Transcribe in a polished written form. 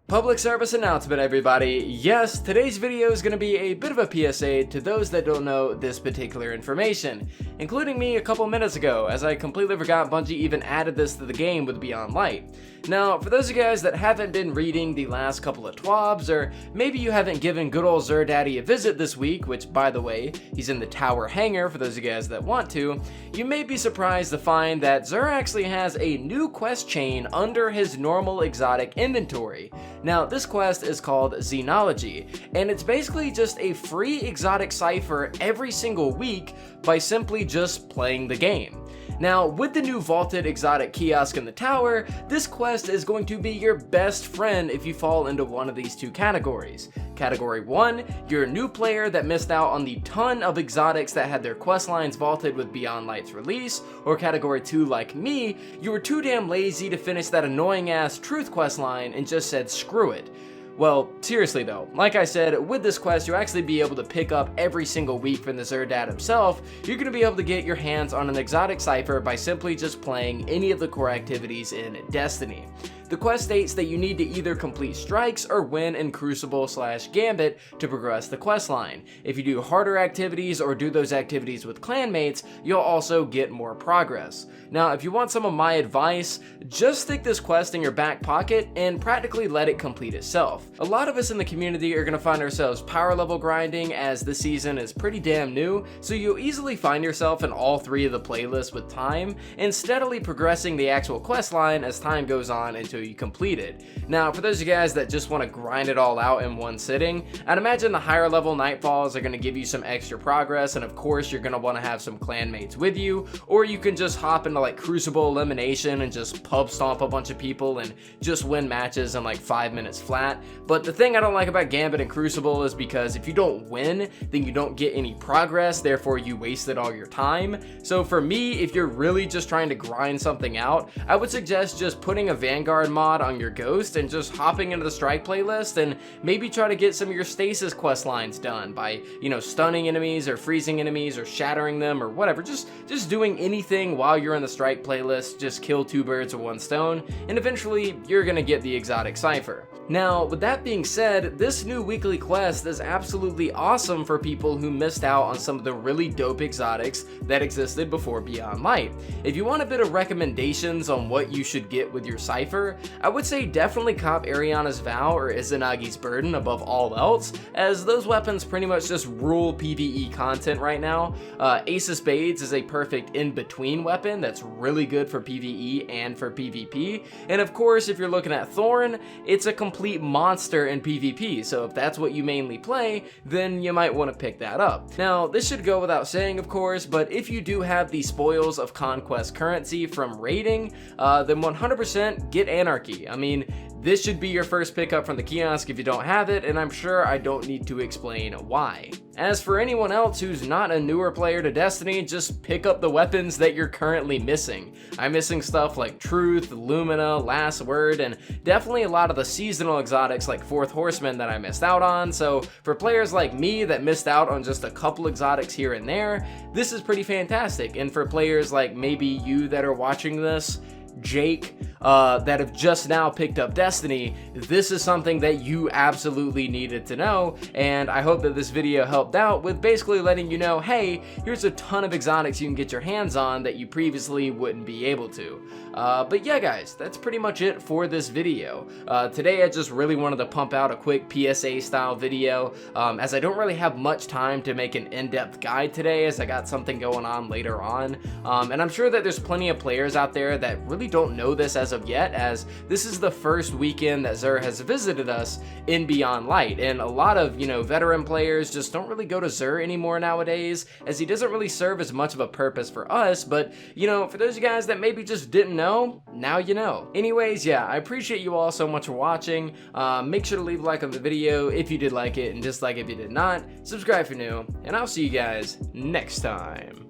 Public service announcement, everybody. Yes, today's video is going to be a bit of a PSA to those that don't know this particular information, including me a couple minutes ago, as I completely forgot Bungie even added this to the game with Beyond Light. Now, for those of you guys that haven't been reading the last couple of TWABs, or maybe you haven't given good old Xur Daddy a visit this week, which, by the way, he's in the tower hangar for those of you guys that want to, you may be surprised to find that Xur actually has a new quest chain under his normal exotic inventory. Now, this quest is called Xenology, and it's basically just a free exotic cipher every single week by simply just playing the game. Now, with the new vaulted exotic kiosk in the tower, this quest is going to be your best friend if you fall into one of these two categories. Category 1, you're a new player that missed out on the ton of exotics that had their quest lines vaulted with Beyond Light's release, or Category 2, like me, you were too damn lazy to finish that annoying ass truth quest line and just said screw it. Well, seriously though, like I said, with this quest you'll actually be able to pick up every single week from the Xur Dad himself. You're going to be able to get your hands on an exotic cipher by simply just playing any of the core activities in Destiny. The quest states that you need to either complete strikes or win in Crucible/Gambit to progress the quest line. If you do harder activities or do those activities with clanmates, you'll also get more progress. Now, if you want some of my advice, just stick this quest in your back pocket and practically let it complete itself. A lot of us in the community are going to find ourselves power level grinding, as this season is pretty damn new, so you'll easily find yourself in all three of the playlists with time, and steadily progressing the actual quest line as time goes on until you complete it. Now, for those of you guys that just want to grind it all out in one sitting, I'd imagine the higher level nightfalls are going to give you some extra progress, and of course you're going to want to have some clanmates with you, or you can just hop into like Crucible elimination and just pub stomp a bunch of people and just win matches in like 5 minutes flat. But the thing I don't like about Gambit and Crucible is because if you don't win, then you don't get any progress, therefore you wasted all your time. So for me, if you're really just trying to grind something out, I would suggest just putting a Vanguard mod on your Ghost and just hopping into the Strike playlist and maybe try to get some of your stasis quest lines done by, stunning enemies or freezing enemies or shattering them or whatever. Just doing anything while you're in the Strike playlist. Just kill two birds with one stone, and eventually you're gonna get the exotic cipher. Now, with that being said, this new weekly quest is absolutely awesome for people who missed out on some of the really dope exotics that existed before Beyond Light. If you want a bit of recommendations on what you should get with your cipher, I would say definitely cop Ariana's Vow or Izanagi's Burden above all else, as those weapons pretty much just rule PvE content right now. Ace of Spades is a perfect in-between weapon that's really good for PvE and for PvP, and of course if you're looking at Thorn, it's a complete monster in PvP, so if that's what you mainly play, then you might want to pick that up. Now, this should go without saying of course, but if you do have the Spoils of Conquest currency from raiding, then 100% get Anarchy. I mean, this should be your first pickup from the kiosk if you don't have it, and I'm sure I don't need to explain why. As for anyone else who's not a newer player to Destiny, just pick up the weapons that you're currently missing. I'm missing stuff like Truth, Lumina, Last Word, and definitely a lot of the seasonal exotics like Fourth Horseman that I missed out on, so for players like me that missed out on just a couple exotics here and there, this is pretty fantastic. And for players like maybe you that are watching this, Jake, that have just now picked up Destiny, this is something that you absolutely needed to know, and I hope that this video helped out with basically letting you know, hey, here's a ton of exotics you can get your hands on that you previously wouldn't be able to. But yeah guys, that's pretty much it for this video. Today I just really wanted to pump out a quick PSA style video, as I don't really have much time to make an in-depth guide today, as I got something going on later on, and I'm sure that there's plenty of players out there that really don't know this as of yet, as this is the first weekend that Xur has visited us in Beyond Light, and a lot of, veteran players just don't really go to Xur anymore nowadays, as he doesn't really serve as much of a purpose for us, but, for those of you guys that maybe just didn't know, now you know. Anyways, yeah, I appreciate you all so much for watching. Make sure to leave a like on the video if you did like it, and dislike if you did not, subscribe if you're new, and I'll see you guys next time.